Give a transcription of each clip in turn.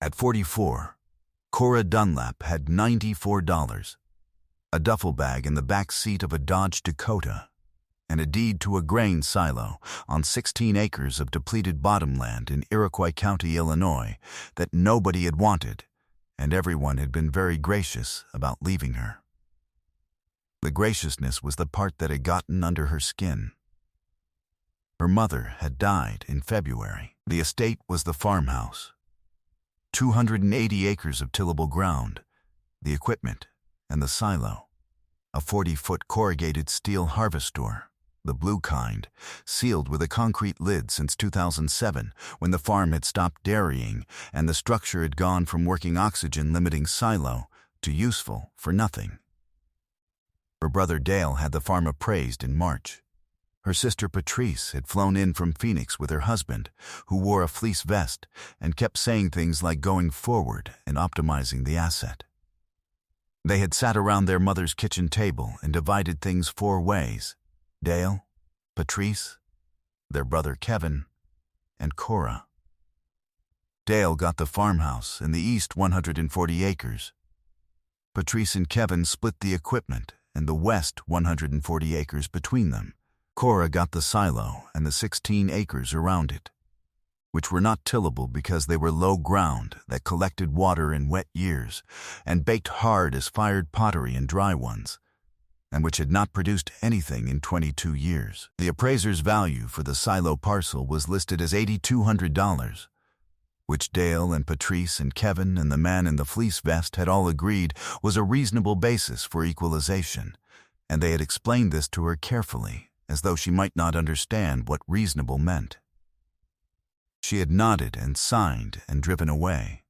At 44, Cora Dunlap had $94, a duffel bag in the back seat of a Dodge Dakota, and a deed to a grain silo on 16 acres of depleted bottomland in Iroquois County, Illinois, that nobody had wanted, and everyone had been very gracious about leaving her. The graciousness was the part that had gotten under her skin. Her mother had died in February. The estate was the farmhouse, 280 acres of tillable ground, the equipment, and the silo, a 40-foot corrugated steel harvestor, the blue kind, sealed with a concrete lid since 2007, when the farm had stopped dairying and the structure had gone from working oxygen-limiting silo to useful for nothing. Her brother Dale had the farm appraised in March. Her sister Patrice had flown in from Phoenix with her husband, who wore a fleece vest and kept saying things like going forward and optimizing the asset. They had sat around their mother's kitchen table and divided things 4 ways: Dale, Patrice, their brother Kevin, and Cora. Dale got the farmhouse in the east 140 acres. Patrice and Kevin split the equipment and the west 140 acres between them. Cora got the silo and the 16 acres around it, which were not tillable because they were low ground that collected water in wet years and baked hard as fired pottery in dry ones, and which had not produced anything in 22 years. The appraiser's value for the silo parcel was listed as $8,200, which Dale and Patrice and Kevin and the man in the fleece vest had all agreed was a reasonable basis for equalization, and they had explained this to her carefully, as though she might not understand what reasonable meant. She had nodded and signed and driven away.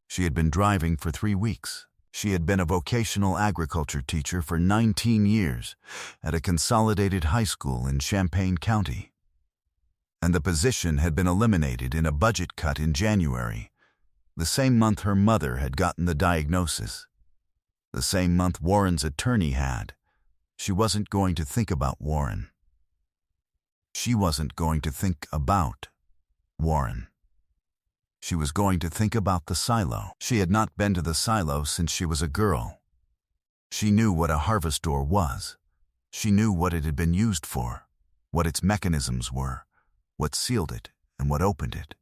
She had been driving for 3 weeks. She had been a vocational agriculture teacher for 19 years at a consolidated high school in Champaign County, and the position had been eliminated in a budget cut in January, the same month her mother had gotten the diagnosis, the same month Warren's attorney had. She wasn't going to think about Warren. She wasn't going to think about Warren. She was going to think about the silo. She had not been to the silo since she was a girl. She knew what a harvestor was. She knew what it had been used for, what its mechanisms were, what sealed it and what opened it.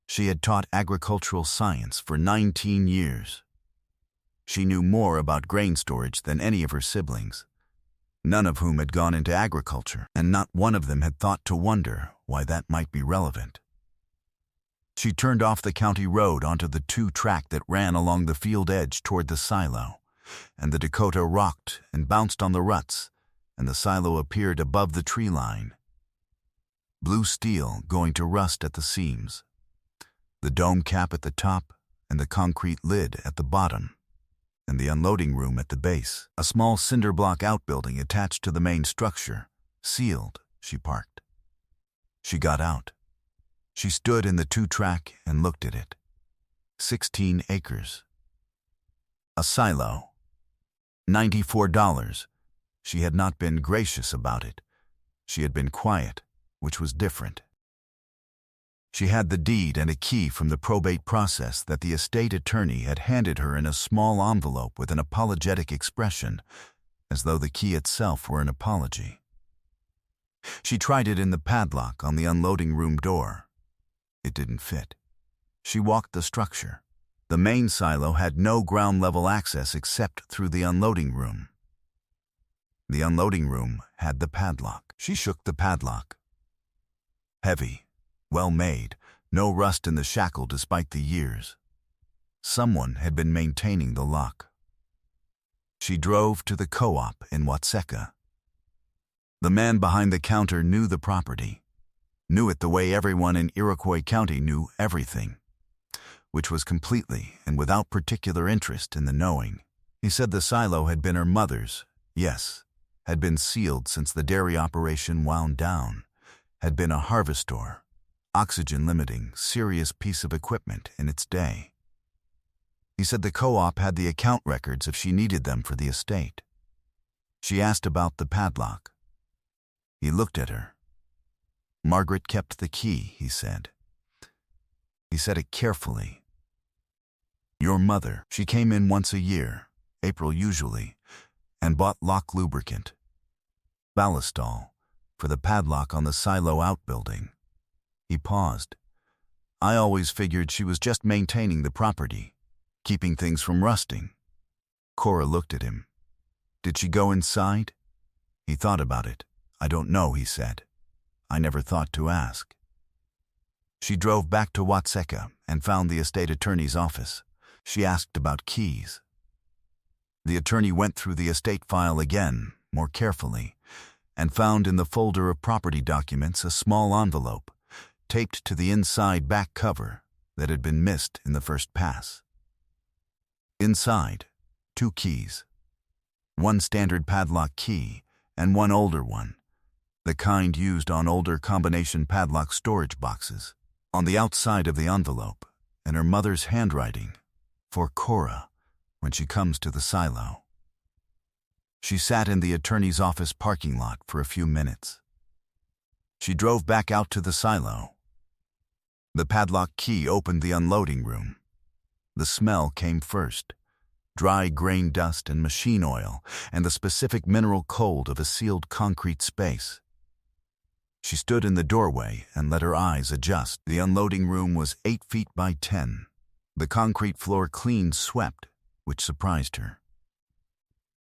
She had taught agricultural science for 19 years. She knew more about grain storage than any of her siblings, none of whom had gone into agriculture, and not one of them had thought to wonder why that might be relevant. She turned off the county road onto the 2-track that ran along the field edge toward the silo, and the Dakota rocked and bounced on the ruts, and the silo appeared above the tree line. Blue steel going to rust at the seams, the dome cap at the top and the concrete lid at the bottom, and the unloading room at the base, a small cinder block outbuilding attached to the main structure, sealed. She parked. She got out. She stood in the 2-track and looked at it. 16 acres. A silo. $94. She had not been gracious about it. She had been quiet, which was different. She had the deed and a key from the probate process that the estate attorney had handed her in a small envelope with an apologetic expression, as though the key itself were an apology. She tried it in the padlock on the unloading room door. It didn't fit. She walked the structure. The main silo had no ground-level access except through the unloading room. The unloading room had the padlock. She shook the padlock. Heavy, well-made, no rust in the shackle despite the years. Someone had been maintaining the lock. She drove to the co-op in Watseka. The man behind the counter knew the property, knew it the way everyone in Iroquois County knew everything, which was completely and without particular interest in the knowing. He said the silo had been her mother's, yes, had been sealed since the dairy operation wound down, had been a harvestor, oxygen-limiting, serious piece of equipment in its day. He said the co-op had the account records if she needed them for the estate. She asked about the padlock. He looked at her. Margaret kept the key, he said. He said it carefully, Your mother, she came in once a year, April usually, and bought lock lubricant, ballastol, for the padlock on the silo outbuilding. He paused. I always figured she was just maintaining the property, keeping things from rusting. Cora looked at him. Did she go inside? He thought about it. I don't know, he said. I never thought to ask. She drove back to Watseka and found the estate attorney's office. She asked about keys. The attorney went through the estate file again, more carefully, and found in the folder of property documents a small envelope, taped to the inside back cover that had been missed in the first pass. Inside, 2 keys. 1 standard padlock key and 1 older one, the kind used on older combination padlock storage boxes. On the outside of the envelope, in her mother's handwriting, for Cora, when she comes to the silo. She sat in the attorney's office parking lot for a few minutes. She drove back out to the silo. The padlock key opened the unloading room. The smell came first, dry grain dust and machine oil, and the specific mineral cold of a sealed concrete space. She stood in the doorway and let her eyes adjust. The unloading room was 8 feet by 10. The concrete floor clean swept, which surprised her.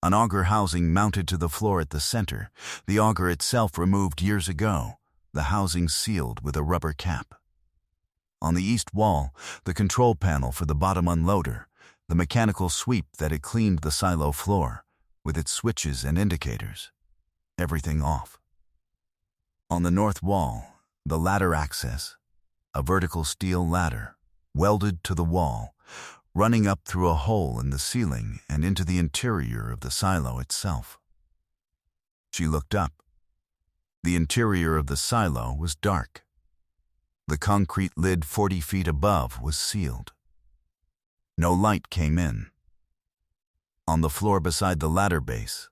An auger housing mounted to the floor at the center, the auger itself removed years ago, the housing sealed with a rubber cap. On the east wall, the control panel for the bottom unloader, the mechanical sweep that had cleaned the silo floor, with its switches and indicators. Everything off. On the north wall, the ladder access, a vertical steel ladder, welded to the wall, running up through a hole in the ceiling and into the interior of the silo itself. She looked up. The interior of the silo was dark. The concrete lid 40 feet above was sealed. No light came in. On the floor beside the ladder base,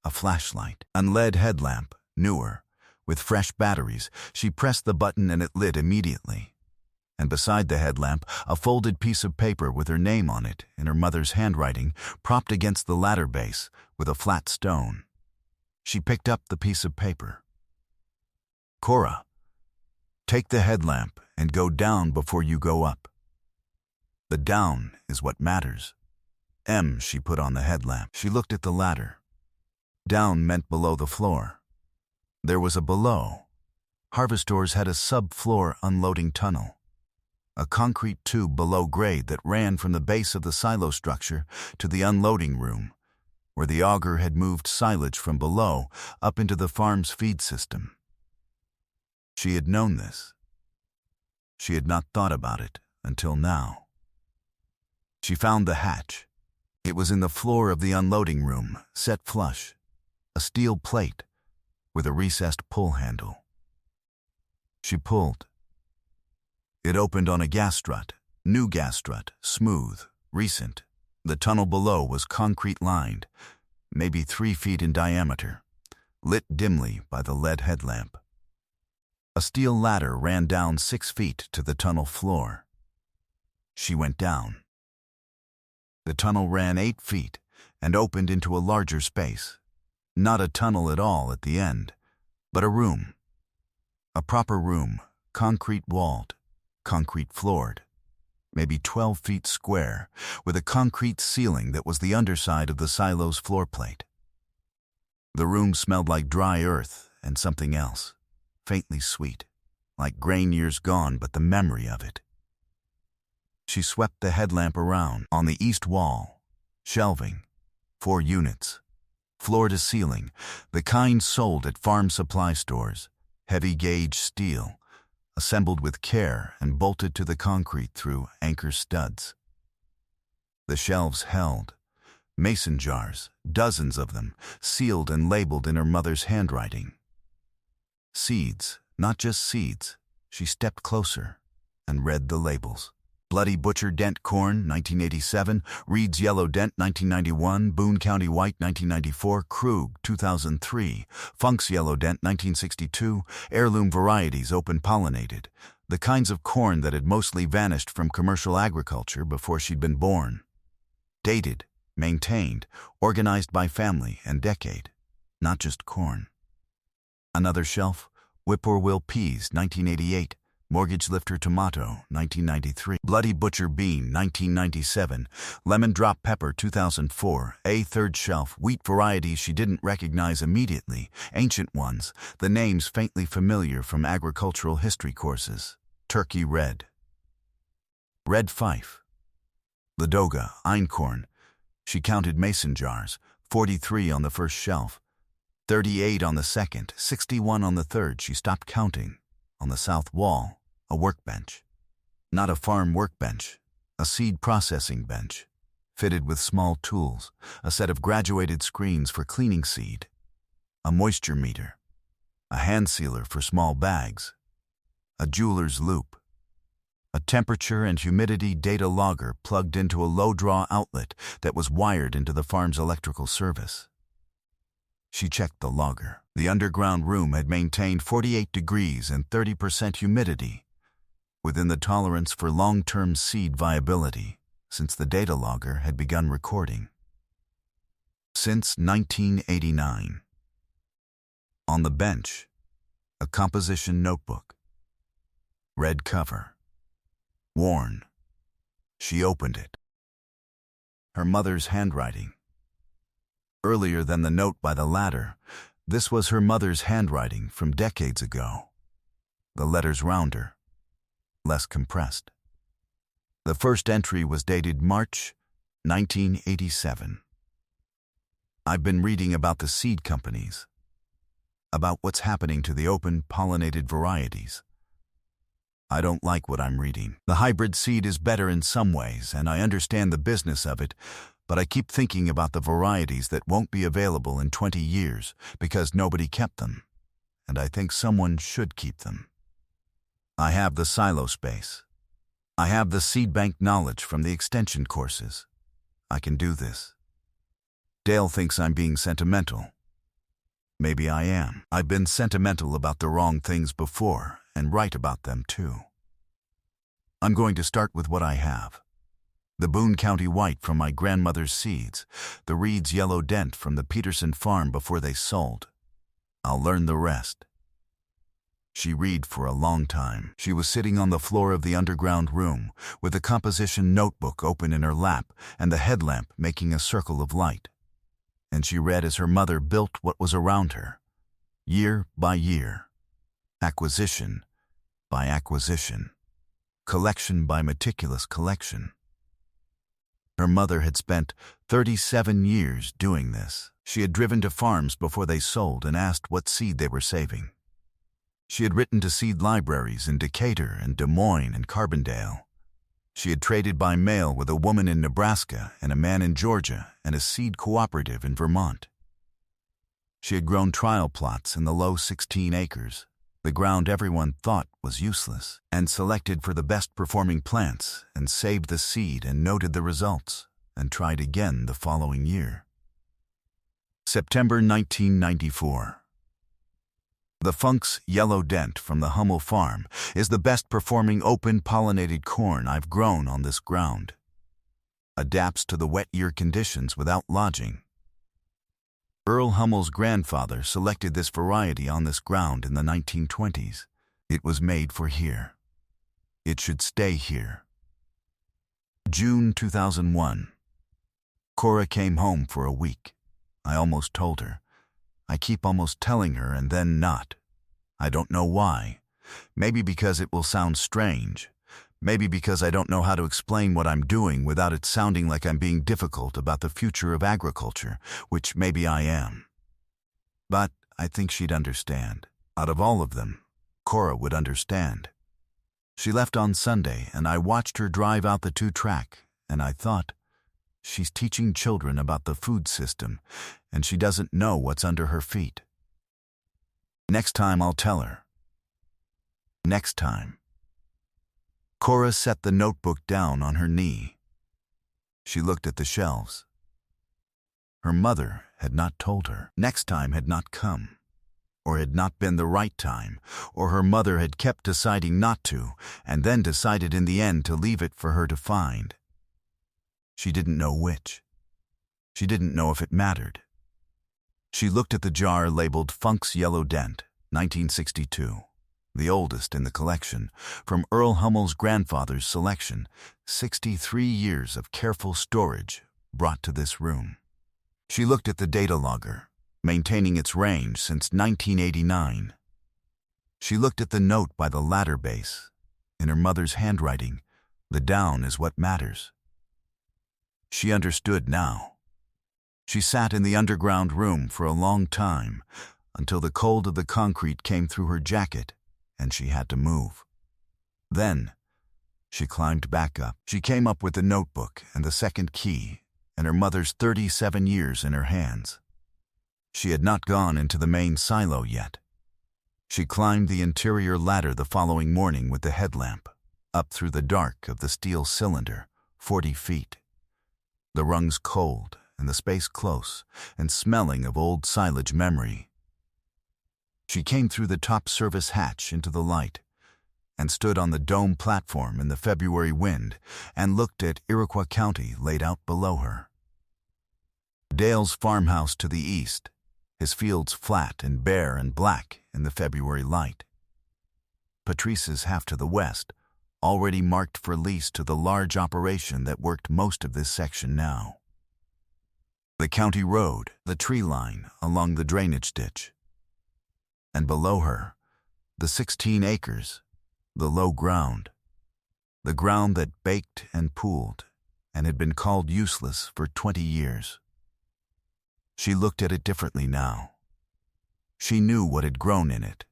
a flashlight, a LED headlamp, newer, with fresh batteries. She pressed the button and it lit immediately. And beside the headlamp, a folded piece of paper with her name on it, in her mother's handwriting, propped against the ladder base with a flat stone. She picked up the piece of paper. Cora, take the headlamp and go down before you go up. The down is what matters. M, she put on the headlamp. She looked at the ladder. Down meant below the floor. There was a below. Harvestors had a subfloor unloading tunnel, a concrete tube below grade that ran from the base of the silo structure to the unloading room, where the auger had moved silage from below up into the farm's feed system. She had known this. She had not thought about it until now. She found the hatch. It was in the floor of the unloading room, set flush, a steel plate with a recessed pull handle. She pulled. It opened on a gas strut, new gas strut, smooth, recent. The tunnel below was concrete lined, maybe 3 feet in diameter, lit dimly by the LED headlamp. A steel ladder ran down 6 feet to the tunnel floor. She went down. The tunnel ran 8 feet and opened into a larger space. Not a tunnel at all at the end, but a room. A proper room, concrete walled, concrete floored, maybe 12 feet square, with a concrete ceiling that was the underside of the silo's floor plate. The room smelled like dry earth and something else, faintly sweet, like grain years gone, but the memory of it. She swept the headlamp around. On the east wall, shelving, 4 units, floor to ceiling, the kind sold at farm supply stores, heavy gauge steel, assembled with care and bolted to the concrete through anchor studs. The shelves held mason jars, dozens of them, sealed and labeled in her mother's handwriting. Seeds, not just seeds. She stepped closer and read the labels. Bloody Butcher Dent Corn, 1987, Reed's Yellow Dent, 1991, Boone County White, 1994, Krug, 2003, Funk's Yellow Dent, 1962, Heirloom Varieties Open Pollinated, the kinds of corn that had mostly vanished from commercial agriculture before she'd been born. Dated, maintained, organized by family and decade, not just corn. Another shelf, whippoorwill peas, 1988, mortgage lifter tomato, 1993, bloody butcher bean, 1997, lemon drop pepper, 2004, a third shelf, wheat varieties she didn't recognize immediately, ancient ones, the names faintly familiar from agricultural history courses, turkey red. Red Fife. Ladoga, einkorn. She counted mason jars, 43 on the first shelf, 38 on the second, 61 on the third. She stopped counting. On the south wall, a workbench. Not a farm workbench, a seed processing bench, fitted with small tools, a set of graduated screens for cleaning seed, a moisture meter, a hand sealer for small bags, a jeweler's loop, a temperature and humidity data logger plugged into a low-draw outlet that was wired into the farm's electrical service. She checked the logger. The underground room had maintained 48 degrees and 30% humidity, within the tolerance for long-term seed viability, since the data logger had begun recording. Since 1989. On the bench, a composition notebook. Red cover. Worn. She opened it. Her mother's handwriting. Earlier than the note by the ladder, this was her mother's handwriting from decades ago. The letters rounder, less compressed. The first entry was dated March 1987. I've been reading about the seed companies, about what's happening to the open pollinated varieties. I don't like what I'm reading. The hybrid seed is better in some ways, and I understand the business of it, but I keep thinking about the varieties that won't be available in 20 years because nobody kept them, and I think someone should keep them. I have the silo space. I have the seed bank knowledge from the extension courses. I can do this. Dale thinks I'm being sentimental. Maybe I am. I've been sentimental about the wrong things before, and right about them too. I'm going to start with what I have. The Boone County white from my grandmother's seeds, the Reed's yellow dent from the Peterson farm before they sold. I'll learn the rest. She read for a long time. She was sitting on the floor of the underground room, with the composition notebook open in her lap and the headlamp making a circle of light. And she read as her mother built what was around her, year by year, acquisition by acquisition, collection by meticulous collection. Her mother had spent 37 years doing this. She had driven to farms before they sold and asked what seed they were saving. She had written to seed libraries in Decatur and Des Moines and Carbondale. She had traded by mail with a woman in Nebraska and a man in Georgia and a seed cooperative in Vermont. She had grown trial plots in the low 16 acres, the ground everyone thought was useless, and selected for the best performing plants and saved the seed and noted the results and tried again the following year. September 1994. The Funk's Yellow Dent from the Hummel farm is the best performing open pollinated corn I've grown on this ground. Adapts to the wet year conditions without lodging. Earl Hummel's grandfather selected this variety on this ground in the 1920s. It was made for here. It should stay here. June 2001. Cora came home for a week. I almost told her. I keep almost telling her and then not. I don't know why. Maybe because it will sound strange. Maybe because I don't know how to explain what I'm doing without it sounding like I'm being difficult about the future of agriculture, which maybe I am. But I think she'd understand. Out of all of them, Cora would understand. She left on Sunday, and I watched her drive out the 2-track, and I thought, she's teaching children about the food system, and she doesn't know what's under her feet. Next time I'll tell her. Next time. Cora set the notebook down on her knee. She looked at the shelves. Her mother had not told her. Next time had not come. or had not been the right time, or her mother had kept deciding not to, and then decided in the end to leave it for her to find. She didn't know which. She didn't know if it mattered. She looked at the jar labeled Funk's Yellow Dent, 1962, the oldest in the collection, from Earl Hummel's grandfather's selection, 63 years of careful storage brought to this room. She looked at the data logger, maintaining its range since 1989. She looked at the note by the ladder base. In her mother's handwriting, the down is what matters. She understood now. She sat in the underground room for a long time, until the cold of the concrete came through her jacket and she had to move. Then, she climbed back up. She came up with the notebook and the second key, and her mother's 37 years in her hands. She had not gone into the main silo yet. She climbed the interior ladder the following morning with the headlamp, up through the dark of the steel cylinder, 40 feet. The rungs cold and the space close and smelling of old silage memory. She came through the top service hatch into the light and stood on the dome platform in the February wind and looked at Iroquois County laid out below her. Dale's farmhouse to the east, his fields flat and bare and black in the February light. Patrice's half to the west, already marked for lease to the large operation that worked most of this section now. The county road, the tree line along the drainage ditch. And below her, the 16 acres, the low ground. The ground that baked and pooled and had been called useless for 20 years. She looked at it differently now. She knew what had grown in it.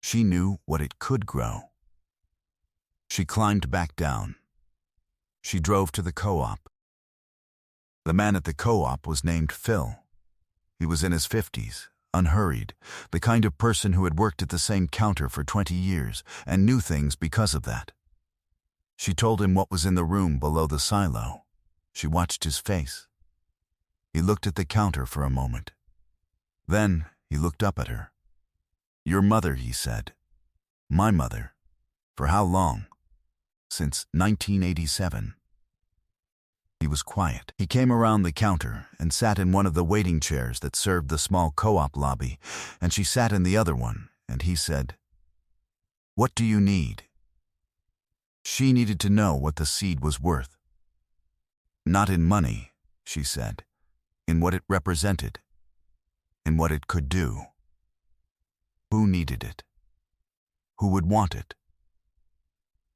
She knew what it could grow. She climbed back down. She drove to the co-op. The man at the co-op was named Phil. He was in his 50s, unhurried, the kind of person who had worked at the same counter for 20 years and knew things because of that. She told him what was in the room below the silo. She watched his face. He looked at the counter for a moment. Then he looked up at her. "Your mother," he said. "My mother. For how long?" "Since 1987. He was quiet. He came around the counter and sat in one of the waiting chairs that served the small co-op lobby, and she sat in the other one, and he said, "What do you need?" She needed to know what the seed was worth. "Not in money," she said. "In what it represented, in what it could do. Who needed it? Who would want it?"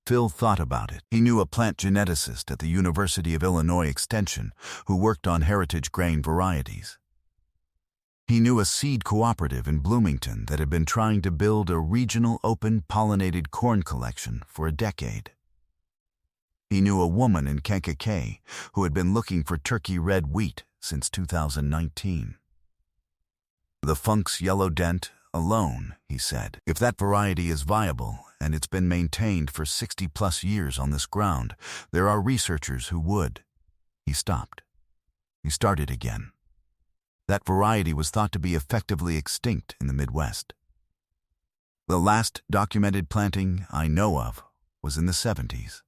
Phil thought about it. He knew a plant geneticist at the University of Illinois Extension who worked on heritage grain varieties. He knew a seed cooperative in Bloomington that had been trying to build a regional open pollinated corn collection for a decade. He knew a woman in Kankakee who had been looking for turkey red wheat since 2019. "The Funk's Yellow Dent alone," he said. "If that variety is viable and it's been maintained for 60-plus years on this ground, there are researchers who would." He stopped. He started again. That variety was thought to be effectively extinct in the Midwest. The last documented planting I know of was in the 70s.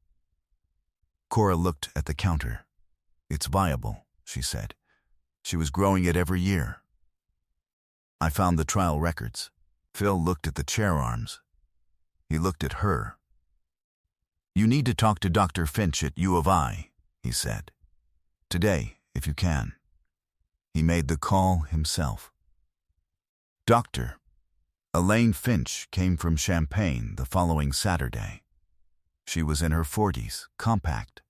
Cora looked at the counter. "It's viable," she said. "She was growing it every year." "I found the trial records." Phil looked at the chair arms. He looked at her. "You need to talk to Dr. Finch at U of I," he said. "Today, if you can." He made the call himself. Dr. Elaine Finch came from Champaign the following Saturday. She was in her 40s, compact,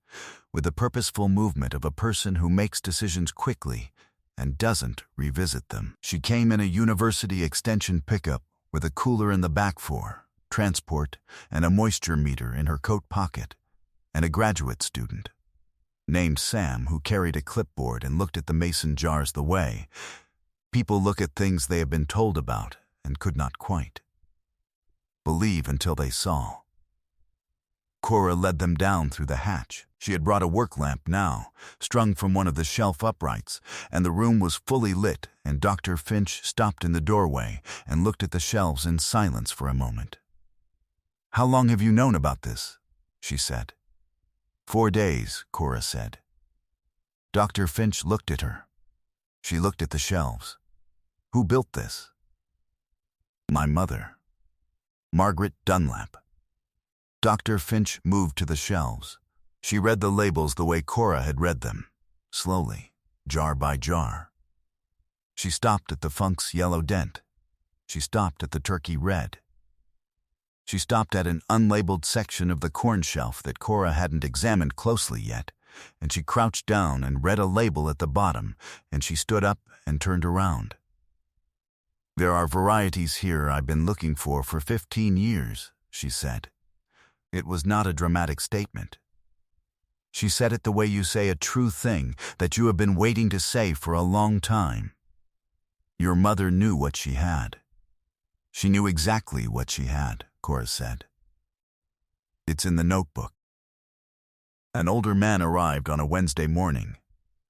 with the purposeful movement of a person who makes decisions quickly and doesn't revisit them. She came in a University Extension pickup with a cooler in the back for transport and a moisture meter in her coat pocket, and a graduate student named Sam who carried a clipboard and looked at the mason jars the way people look at things they have been told about and could not quite believe until they saw. Cora led them down through the hatch. She had brought a work lamp now, strung from one of the shelf uprights, and the room was fully lit, and Dr. Finch stopped in the doorway and looked at the shelves in silence for a moment. "How long have you known about this?" she said. 4 days, Cora said. Dr. Finch looked at her. She looked at the shelves. "Who built this?" "My mother. Margaret Dunlap." Dr. Finch moved to the shelves. She read the labels the way Cora had read them, slowly, jar by jar. She stopped at the Funk's yellow dent. She stopped at the turkey red. She stopped at an unlabeled section of the corn shelf that Cora hadn't examined closely yet, and she crouched down and read a label at the bottom, and she stood up and turned around. "There are varieties here I've been looking for 15 years, she said. It was not a dramatic statement. She said it the way you say a true thing that you have been waiting to say for a long time. Your mother knew what she had. She knew exactly what she had, Cora said. It's in the notebook." An older man arrived on a Wednesday morning,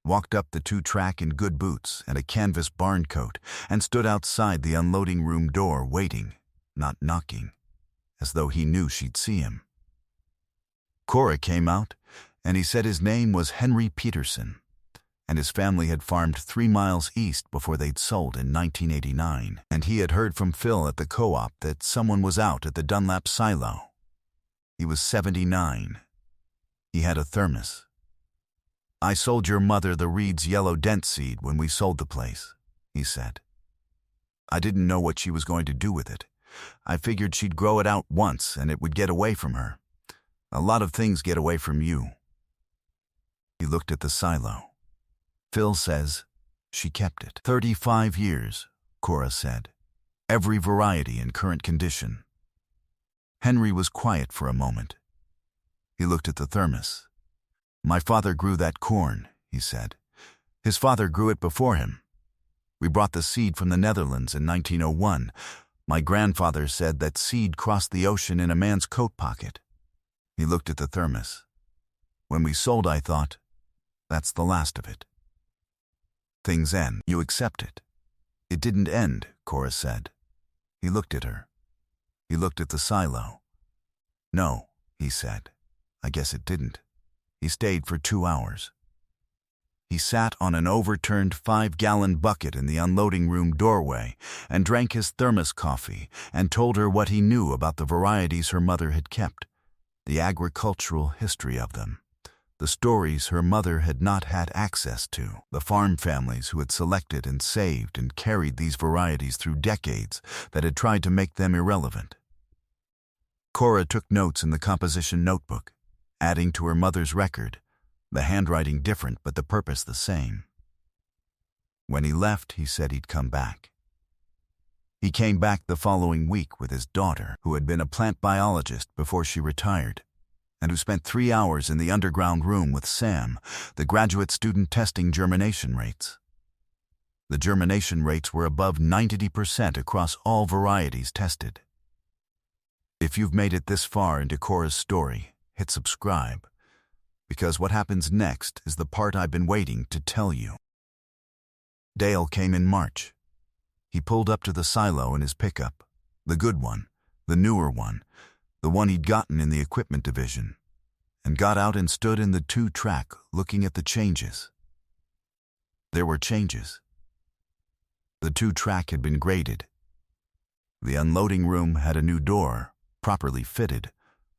walked up the 2-track in good boots and a canvas barn coat, and stood outside the unloading room door waiting, not knocking, as though he knew she'd see him. Cora came out, and he said his name was Henry Peterson, and his family had farmed 3 miles east before they'd sold in 1989, and he had heard from Phil at the co-op that someone was out at the Dunlap silo. He was 79. He had a thermos. "I sold your mother the Reed's yellow dent seed when we sold the place," he said. "I didn't know what she was going to do with it. I figured she'd grow it out once and it would get away from her. A lot of things get away from you." He looked at the silo. "Phil says she kept it. 35 years, Cora said. Every variety in current condition." Henry was quiet for a moment. He looked at the thermos. "My father grew that corn," he said. "His father grew it before him. We brought the seed from the Netherlands in 1901. My grandfather said that seed crossed the ocean in a man's coat pocket." He looked at the thermos. "When we sold, I thought, that's the last of it. Things end. You accept it." "It didn't end," Cora said. He looked at her. He looked at the silo. "No," he said. "I guess it didn't." He stayed for 2 hours. He sat on an overturned 5-gallon bucket in the unloading room doorway and drank his thermos coffee and told her what he knew about the varieties her mother had kept, the agricultural history of them, the stories her mother had not had access to, the farm families who had selected and saved and carried these varieties through decades that had tried to make them irrelevant. Cora took notes in the composition notebook, adding to her mother's record, the handwriting different but the purpose the same. When he left, he said he'd come back. He came back the following week with his daughter, who had been a plant biologist before she retired, and who spent 3 hours in the underground room with Sam, the graduate student testing germination rates. The germination rates were above 90% across all varieties tested. If you've made it this far into Cora's story, hit subscribe, because what happens next is the part I've been waiting to tell you. Dale came in March. He pulled up to the silo in his pickup, the good one, the newer one, the one he'd gotten in the equipment division, and got out and stood in the 2-track looking at the changes. There were changes. The 2-track had been graded. The unloading room had a new door, properly fitted,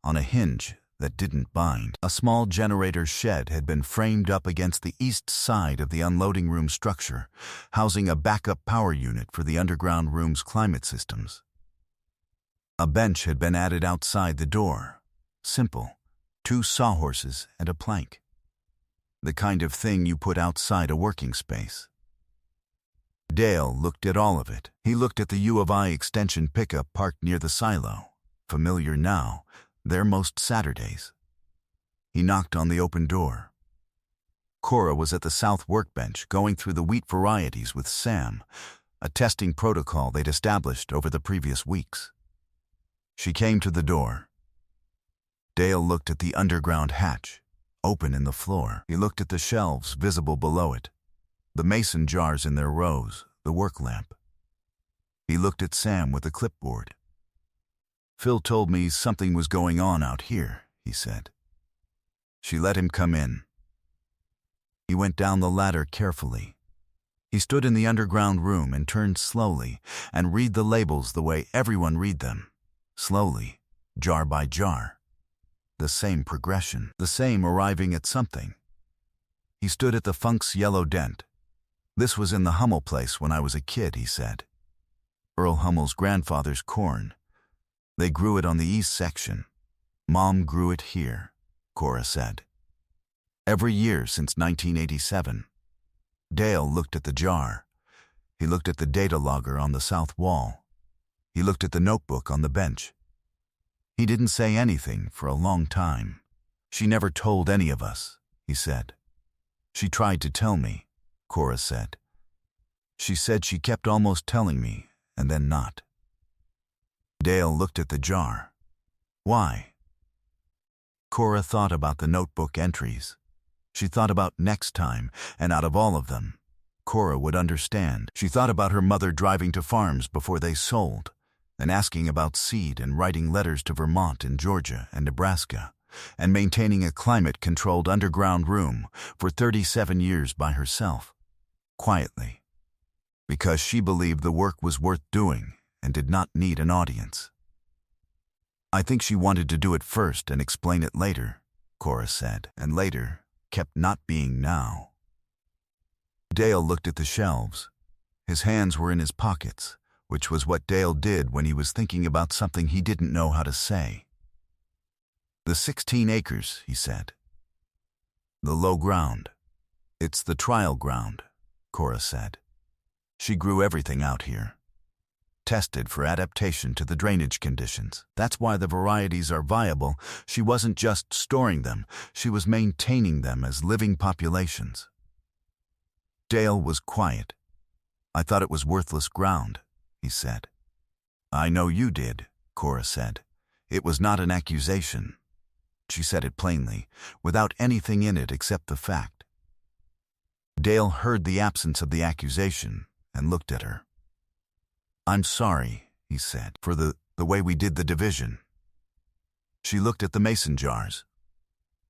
on a hinge that didn't bind. A small generator shed had been framed up against the east side of the unloading room structure, housing a backup power unit for the underground room's climate systems. A bench had been added outside the door. Simple. 2 sawhorses and a plank. The kind of thing you put outside a working space. Dale looked at all of it. He looked at the U of I extension pickup parked near the silo, familiar now, there most Saturdays. He knocked on the open door. Cora was at the south workbench going through the wheat varieties with Sam, a testing protocol they'd established over the previous weeks. She came to the door. Dale looked at the underground hatch, open in the floor. He looked at the shelves visible below it, the mason jars in their rows, the work lamp. He looked at Sam with a clipboard. "Phil told me something was going on out here," he said. She let him come in. He went down the ladder carefully. He stood in the underground room and turned slowly and read the labels the way everyone read them, slowly, jar by jar. The same progression, the same arriving at something. He stood at the Funk's yellow dent. "This was in the Hummel place when I was a kid," he said. "Earl Hummel's grandfather's corn. They grew it on the east section. Mom grew it here," Cora said. "Every year since 1987. Dale looked at the jar. He looked at the data logger on the south wall. He looked at the notebook on the bench. He didn't say anything for a long time. "She never told any of us," he said. "She tried to tell me," Cora said. "She said she kept almost telling me, and then not." Dale looked at the jar. "Why?" Cora thought about the notebook entries. She thought about next time, and out of all of them, Cora would understand. She thought about her mother driving to farms before they sold, and asking about seed and writing letters to Vermont and Georgia and Nebraska, and maintaining a climate-controlled underground room for 37 years by herself, quietly, because she believed the work was worth doing and did not need an audience. "I think she wanted to do it first and explain it later," Cora said, and later kept not being now. Dale looked at the shelves. His hands were in his pockets, which was what Dale did when he was thinking about something he didn't know how to say. "The 16 acres, he said. "The low ground. It's the trial ground," Cora said. "She grew everything out here. Tested for adaptation to the drainage conditions. That's why the varieties are viable. She wasn't just storing them, she was maintaining them as living populations." Dale was quiet. "I thought it was worthless ground," he said. "I know you did," Cora said. "It was not an accusation." She said it plainly, without anything in it except the fact. Dale heard the absence of the accusation and looked at her. "I'm sorry," he said, "for the way we did the division." She looked at the mason jars.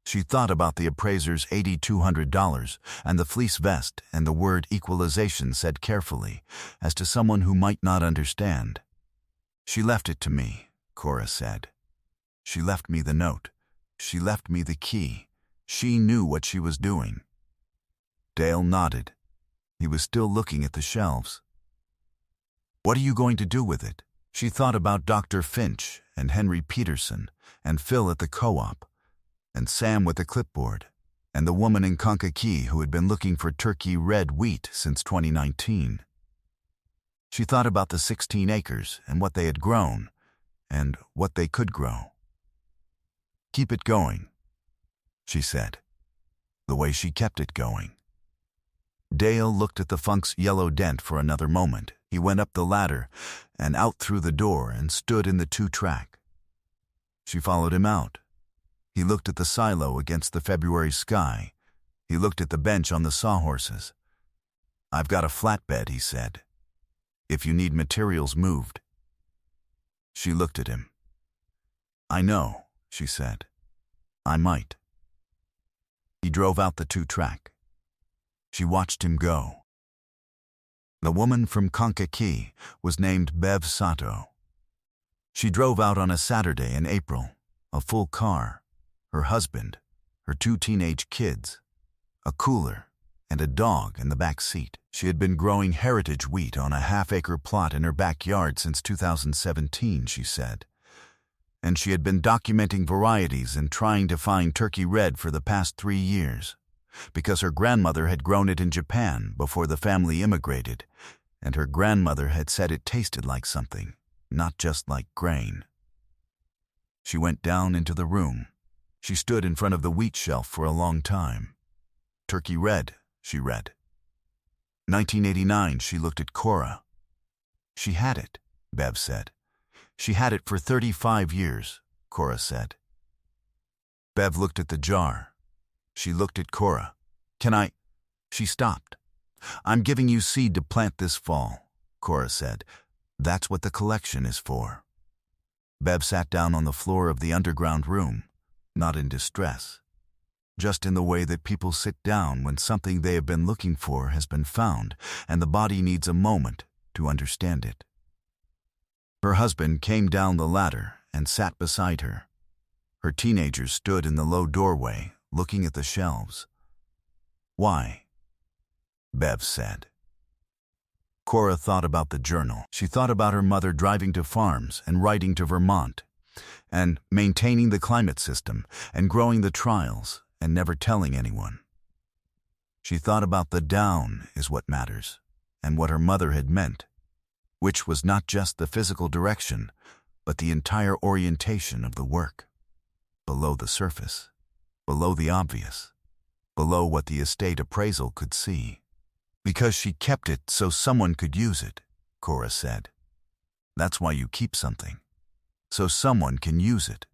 She thought about the appraiser's $8,200 and the fleece vest and the word equalization said carefully, as to someone who might not understand. "She left it to me," Cora said. "She left me the note. She left me the key. She knew what she was doing." Dale nodded. He was still looking at the shelves. "What are you going to do with it?" She thought about Dr. Finch and Henry Peterson and Phil at the co-op, and Sam with the clipboard, and the woman in Kankakee who had been looking for turkey red wheat since 2019. She thought about the 16 acres and what they had grown, and what they could grow. "Keep it going," she said, the way she kept it going. Dale looked at the Funk's yellow dent for another moment. He went up the ladder and out through the door and stood in the 2-track. She followed him out. He looked at the silo against the February sky. He looked at the bench on the sawhorses. "I've got a flatbed," he said, "if you need materials moved." She looked at him. "I know," she said. "I might." He drove out the 2-track. She watched him go. The woman from Kankakee was named Bev Sato. She drove out on a Saturday in April, a full car, her husband, her 2 teenage kids, a cooler, and a dog in the back seat. She had been growing heritage wheat on a half-acre plot in her backyard since 2017, she said. And she had been documenting varieties and trying to find turkey red for the past 3 years, because her grandmother had grown it in Japan before the family immigrated, and her grandmother had said it tasted like something, not just like grain. She went down into the room. She stood in front of the wheat shelf for a long time. "Turkey red," she read. 1989, she looked at Cora. "She had it," Bev said. "She had it for 35 years, Cora said. Bev looked at the jar. She looked at Cora. "Can I—" She stopped. "I'm giving you seed to plant this fall," Cora said. "That's what the collection is for." Bev sat down on the floor of the underground room, not in distress, just in the way that people sit down when something they have been looking for has been found and the body needs a moment to understand it. Her husband came down the ladder and sat beside her. Her teenagers stood in the low doorway, looking at the shelves. "Why?" Bev said. Cora thought about the journal. She thought about her mother driving to farms and writing to Vermont, and maintaining the climate system and growing the trials and never telling anyone. She thought about the down is what matters, and what her mother had meant, which was not just the physical direction, but the entire orientation of the work. Below the surface, below the obvious, below what the estate appraisal could see. "Because she kept it so someone could use it," Cora said. "That's why you keep something, so someone can use it."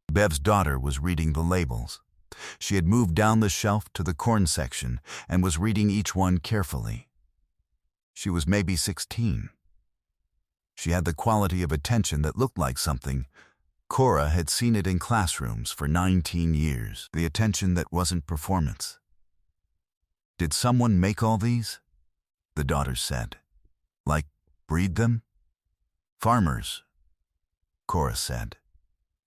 Bev's daughter was reading the labels. She had moved down the shelf to the corn section and was reading each one carefully. She was maybe 16. She had the quality of attention that looked like something. Cora had seen it in classrooms for 19 years, the attention that wasn't performance. "Did someone make all these?" the daughter said. "Like, breed them?" "Farmers," Cora said.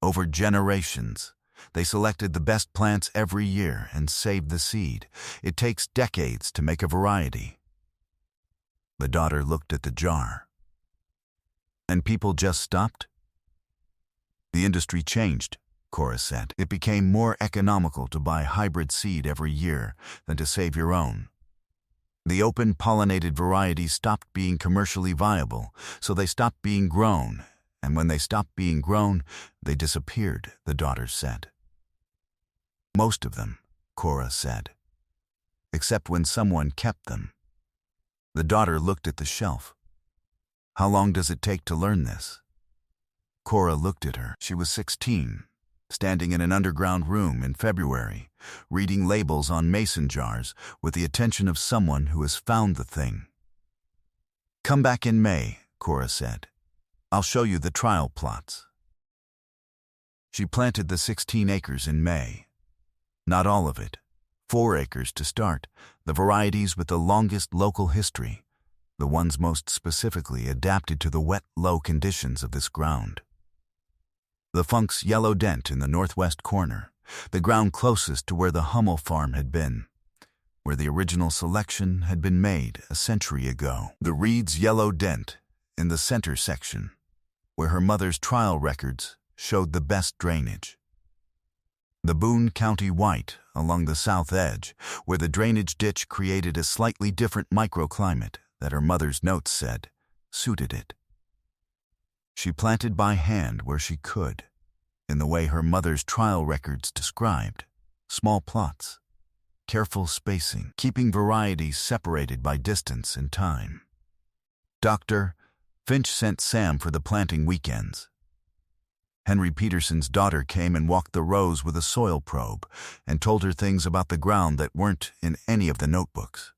"Over generations. They selected the best plants every year and saved the seed. It takes decades to make a variety." The daughter looked at the jar. "And people just stopped?" "The industry changed," Cora said. "It became more economical to buy hybrid seed every year than to save your own. The open-pollinated varieties stopped being commercially viable, so they stopped being grown, and when they stopped being grown, they disappeared," the daughter said. "Most of them," Cora said, "except when someone kept them." The daughter looked at the shelf. "How long does it take to learn this?" Cora looked at her. She was 16. Standing in an underground room in February, reading labels on mason jars with the attention of someone who has found the thing. "Come back in May," Cora said. "I'll show you the trial plots." She planted the 16 acres in May. Not all of it. 4 acres to start, the varieties with the longest local history, the ones most specifically adapted to the wet, low conditions of this ground. The Funk's yellow dent in the northwest corner, the ground closest to where the Hummel farm had been, where the original selection had been made a century ago. The Reed's yellow dent in the center section, where her mother's trial records showed the best drainage. The Boone County white along the south edge, where the drainage ditch created a slightly different microclimate that her mother's notes said suited it. She planted by hand where she could, in the way her mother's trial records described, small plots, careful spacing, keeping varieties separated by distance and time. Dr. Finch sent Sam for the planting weekends. Henry Peterson's daughter came and walked the rows with a soil probe and told her things about the ground that weren't in any of the notebooks.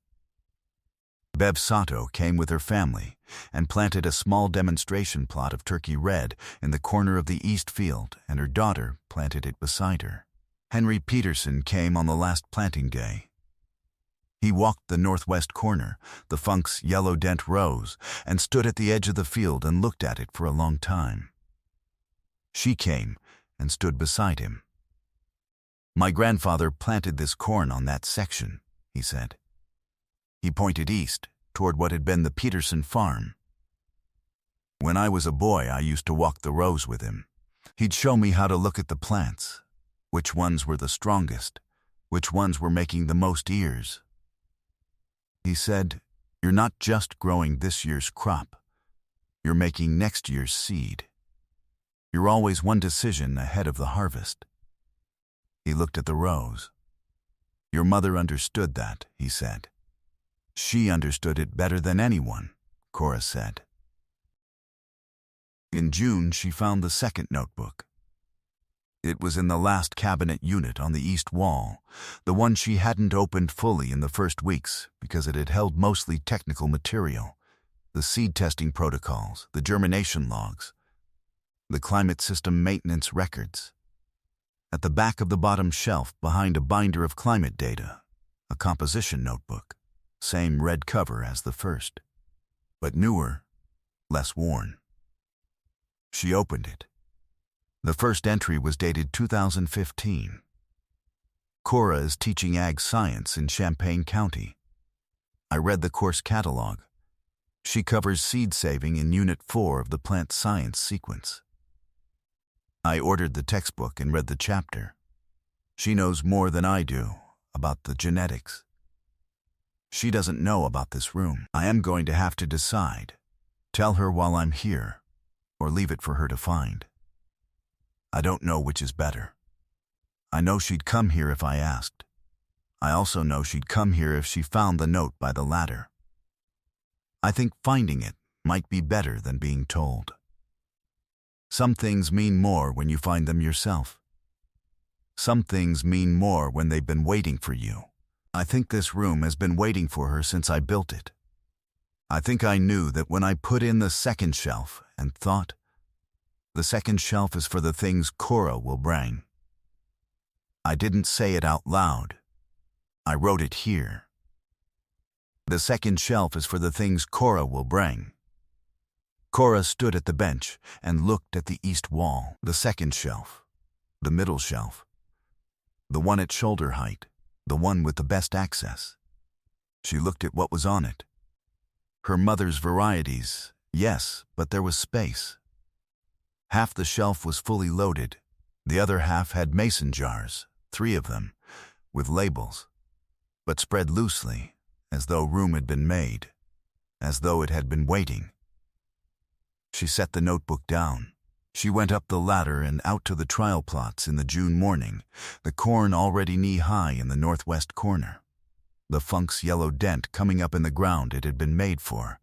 Bev Sato came with her family and planted a small demonstration plot of turkey red in the corner of the east field, and her daughter planted it beside her. Henry Peterson came on the last planting day. He walked the northwest corner, the Funk's yellow dent rose, and stood at the edge of the field and looked at it for a long time. She came and stood beside him. "My grandfather planted this corn on that section," he said. He pointed east, toward what had been the Peterson farm. "When I was a boy, I used to walk the rows with him. He'd show me how to look at the plants, which ones were the strongest, which ones were making the most ears. He said, 'You're not just growing this year's crop. You're making next year's seed. You're always one decision ahead of the harvest.'" He looked at the rows. "Your mother understood that," he said. "She understood it better than anyone," Cora said. In June, she found the second notebook. It was in the last cabinet unit on the east wall, the one she hadn't opened fully in the first weeks because it had held mostly technical material, the seed testing protocols, the germination logs, the climate system maintenance records. At the back of the bottom shelf, behind a binder of climate data, a composition notebook, same red cover as the first, but newer, less worn. She opened it. The first entry was dated 2015. Cora is teaching ag science in Champaign County. I read the course catalog. She covers seed saving in Unit 4 of the plant science sequence. I ordered the textbook and read the chapter. She knows more than I do about the genetics. She doesn't know about this room. I am going to have to decide. Tell her while I'm here, or leave it for her to find. I don't know which is better. I know she'd come here if I asked. I also know she'd come here if she found the note by the ladder. I think finding it might be better than being told. Some things mean more when you find them yourself. Some things mean more when they've been waiting for you. I think this room has been waiting for her since I built it. I think I knew that when I put in the second shelf and thought, the second shelf is for the things Cora will bring. I didn't say it out loud. I wrote it here. The second shelf is for the things Cora will bring. Cora stood at the bench and looked at the east wall, the second shelf, the middle shelf, the one at shoulder height, the one with the best access. She looked at what was on it. Her mother's varieties, yes, but there was space. Half the shelf was fully loaded. The other half had mason jars, 3 of them, with labels, but spread loosely, as though room had been made, as though it had been waiting. She set the notebook down. She went up the ladder and out to the trial plots in the June morning, the corn already knee-high in the northwest corner. The funk's yellow dent coming up in the ground it had been made for,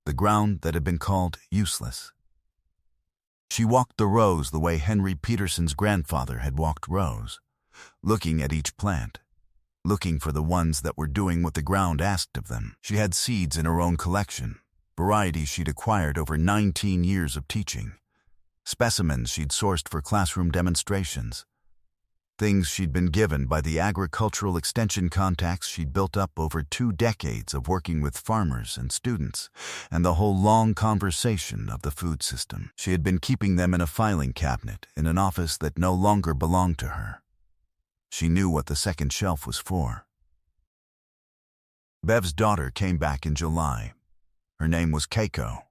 the ground that had been called useless. She walked the rows the way Henry Peterson's grandfather had walked rows, looking at each plant, looking for the ones that were doing what the ground asked of them. She had seeds in her own collection, varieties she'd acquired over 19 years of teaching, specimens she'd sourced for classroom demonstrations, things she'd been given by the agricultural extension contacts she'd built up over 2 decades of working with farmers and students, and the whole long conversation of the food system. She had been keeping them in a filing cabinet in an office that no longer belonged to her. She knew what the second shelf was for. Bev's daughter came back in July. Her name was Keiko.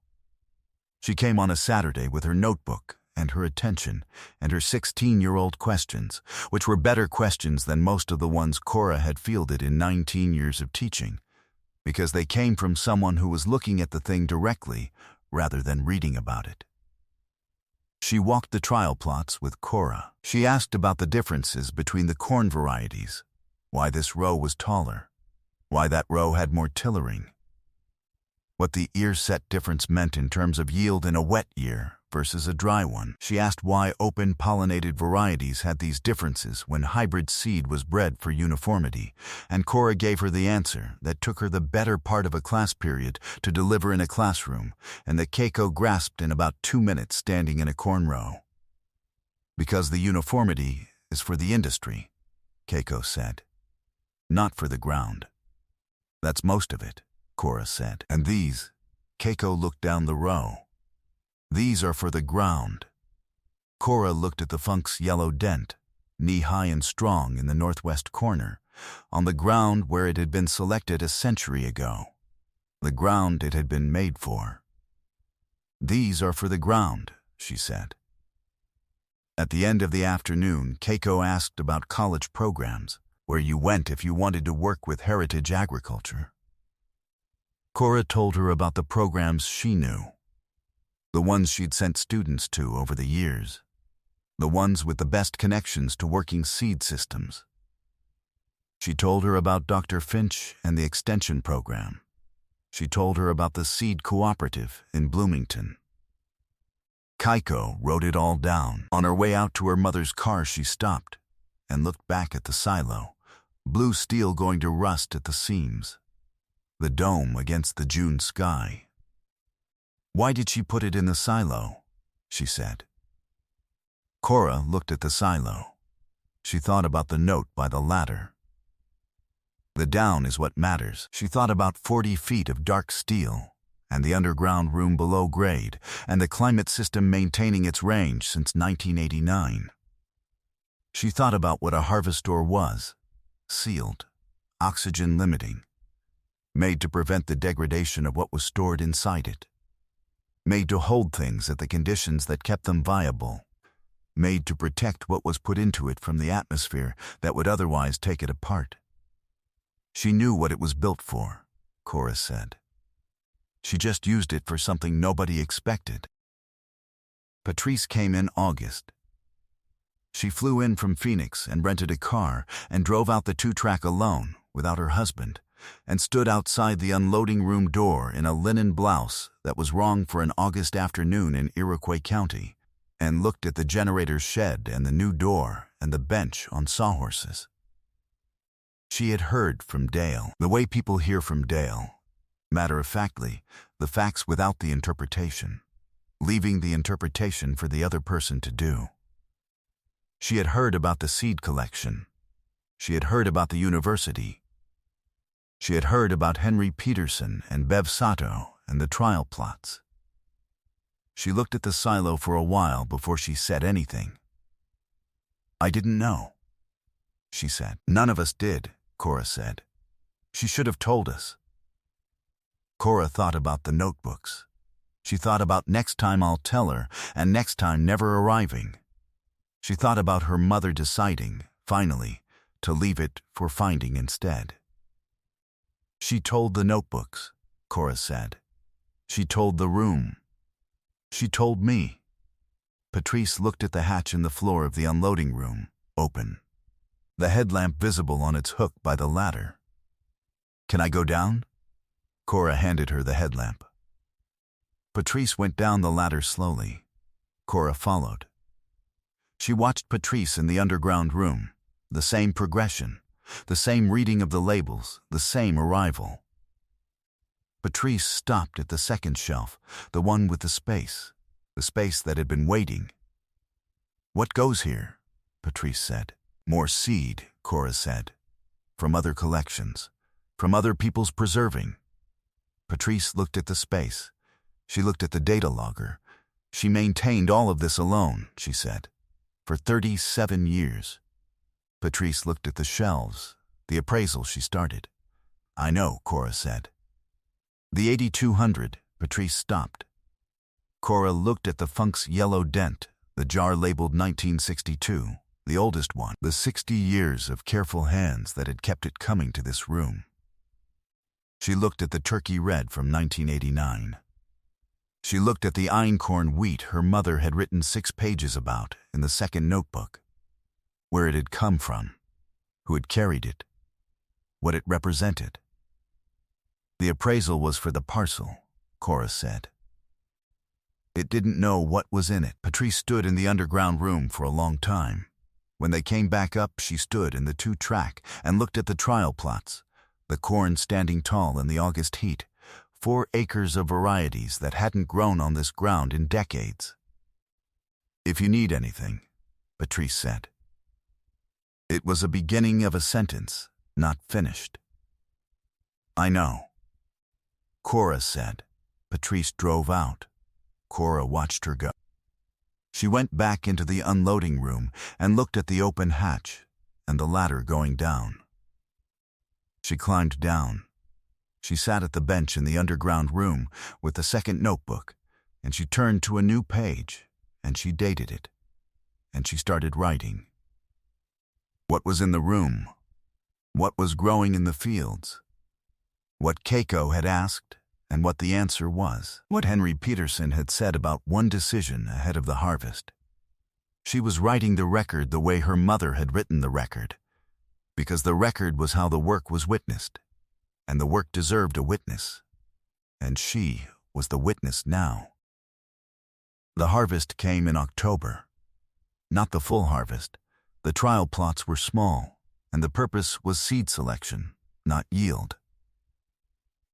She came on a Saturday with her notebook and her attention and her 16-year-old questions, which were better questions than most of the ones Cora had fielded in 19 years of teaching, because they came from someone who was looking at the thing directly rather than reading about it. She walked the trial plots with Cora. She asked about the differences between the corn varieties, why this row was taller, why that row had more tillering, what the ear set difference meant in terms of yield in a wet year versus a dry one. She asked why open pollinated varieties had these differences when hybrid seed was bred for uniformity, and Cora gave her the answer that took her the better part of a class period to deliver in a classroom, and that Keiko grasped in about 2 minutes standing in a corn row. Because the uniformity is for the industry, Keiko said, not for the ground. That's most of it, Cora said. And these, Keiko looked down the row. These are for the ground. Cora looked at the funk's yellow dent, knee-high and strong in the northwest corner, on the ground where it had been selected a century ago, the ground it had been made for. These are for the ground, she said. At the end of the afternoon, Keiko asked about college programs, where you went if you wanted to work with heritage agriculture. Cora told her about the programs she knew, the ones she'd sent students to over the years, the ones with the best connections to working seed systems. She told her about Dr. Finch and the extension program. She told her about the seed cooperative in Bloomington. Keiko wrote it all down. On her way out to her mother's car, she stopped and looked back at the silo, blue steel going to rust at the seams, the dome against the June sky. Why did she put it in the silo? She said. Cora looked at the silo. She thought about the note by the ladder. The down is what matters. She thought about 40 feet of dark steel, and the underground room below grade, and the climate system maintaining its range since 1989. She thought about what a harvestor was, sealed, oxygen limiting, made to prevent the degradation of what was stored inside it, made to hold things at the conditions that kept them viable, made to protect what was put into it from the atmosphere that would otherwise take it apart. She knew what it was built for, Cora said. She just used it for something nobody expected. Patrice came in August. She flew in from Phoenix and rented a car and drove out the 2-track alone, without her husband, and stood outside the unloading room door in a linen blouse that was wrong for an August afternoon in Iroquois County, and looked at the generator's shed and the new door and the bench on sawhorses. She had heard from Dale, the way people hear from Dale, matter-of-factly, the facts without the interpretation, leaving the interpretation for the other person to do. She had heard about the seed collection. She had heard about the university. She had heard about Henry Peterson and Bev Sato and the trial plots. She looked at the silo for a while before she said anything. "I didn't know," she said. "None of us did," Cora said. "She should have told us." Cora thought about the notebooks. She thought about next time I'll tell her, and next time never arriving. She thought about her mother deciding, finally, to leave it for finding instead. "She told the notebooks," Cora said. "She told the room. She told me." Patrice looked at the hatch in the floor of the unloading room, open, the headlamp visible on its hook by the ladder. "Can I go down?" Cora handed her the headlamp. Patrice went down the ladder slowly. Cora followed. She watched Patrice in the underground room, the same progression, the same reading of the labels, the same arrival. Patrice stopped at the second shelf, the one with the space that had been waiting. "What goes here?" Patrice said. "More seed," Cora said. "From other collections, from other people's preserving." Patrice looked at the space. She looked at the data logger. "She maintained all of this alone," she said, "for 37 years. Patrice looked at the shelves, the appraisal she started. "I know," Cora said. "The 8200, Patrice stopped. Cora looked at the Funk's yellow dent, the jar labeled 1962, the oldest one, the 60 years of careful hands that had kept it coming to this room. She looked at the turkey red from 1989. She looked at the einkorn wheat her mother had written 6 pages about in the second notebook, where it had come from, who had carried it, what it represented. The appraisal was for the parcel, Cora said. It didn't know what was in it. Patrice stood in the underground room for a long time. When they came back up, she stood in the 2-track and looked at the trial plots, the corn standing tall in the August heat, 4 acres of varieties that hadn't grown on this ground in decades. "If you need anything," Patrice said. It was a beginning of a sentence, not finished. "I know," Cora said. Patrice drove out. Cora watched her go. She went back into the unloading room and looked at the open hatch and the ladder going down. She climbed down. She sat at the bench in the underground room with the second notebook, and she turned to a new page, and she dated it, and she started writing. What was in the room? What was growing in the fields? What Keiko had asked, and what the answer was. What Henry Peterson had said about one decision ahead of the harvest. She was writing the record the way her mother had written the record, because the record was how the work was witnessed, and the work deserved a witness, and she was the witness now. The harvest came in October. Not the full harvest. The trial plots were small, and the purpose was seed selection, not yield.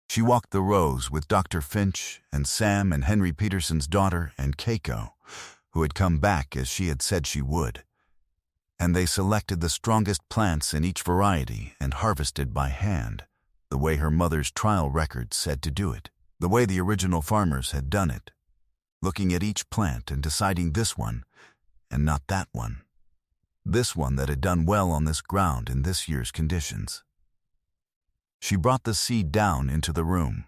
She walked the rows with Dr. Finch and Sam and Henry Peterson's daughter and Keiko, who had come back as she had said she would. And they selected the strongest plants in each variety and harvested by hand, the way her mother's trial record said to do it, the way the original farmers had done it, looking at each plant and deciding this one and not that one, this one that had done well on this ground in this year's conditions. She brought the seed down into the room.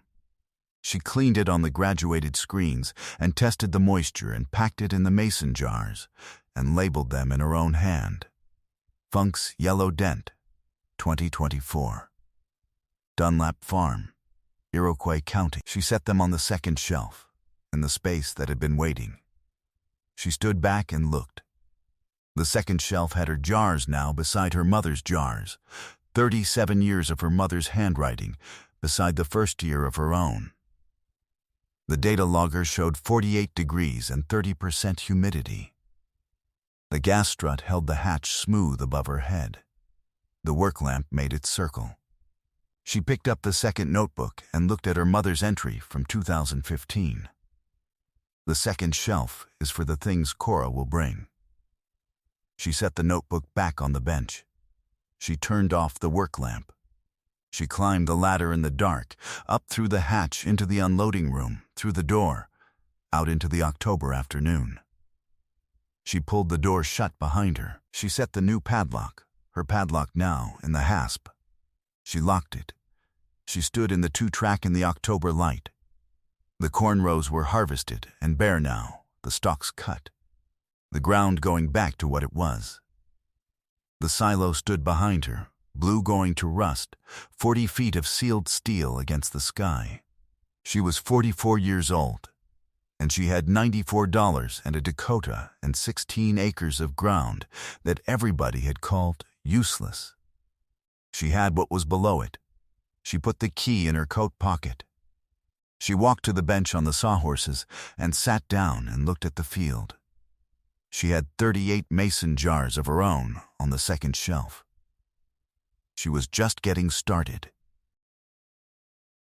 She cleaned it on the graduated screens and tested the moisture and packed it in the mason jars and labeled them in her own hand. Funk's Yellow Dent, 2024. Dunlap Farm, Iroquois County. She set them on the second shelf, in the space that had been waiting. She stood back and looked. The second shelf had her jars now beside her mother's jars, 37 years of her mother's handwriting beside the first year of her own. The data logger showed 48 degrees and 30% humidity. The gas strut held the hatch smooth above her head. The work lamp made its circle. She picked up the second notebook and looked at her mother's entry from 2015. The second shelf is for the things Cora will bring. She set the notebook back on the bench. She turned off the work lamp. She climbed the ladder in the dark, up through the hatch into the unloading room, through the door, out into the October afternoon. She pulled the door shut behind her. She set the new padlock, her padlock now, in the hasp. She locked it. She stood in the 2-track in the October light. The corn rows were harvested and bare now, the stalks cut, the ground going back to what it was. The silo stood behind her, blue going to rust, 40 feet of sealed steel against the sky. She was 44 years old, and she had $94 and a Dakota and 16 acres of ground that everybody had called useless. She had what was below it. She put the key in her coat pocket. She walked to the bench on the sawhorses and sat down and looked at the field. She had 38 mason jars of her own on the second shelf. She was just getting started.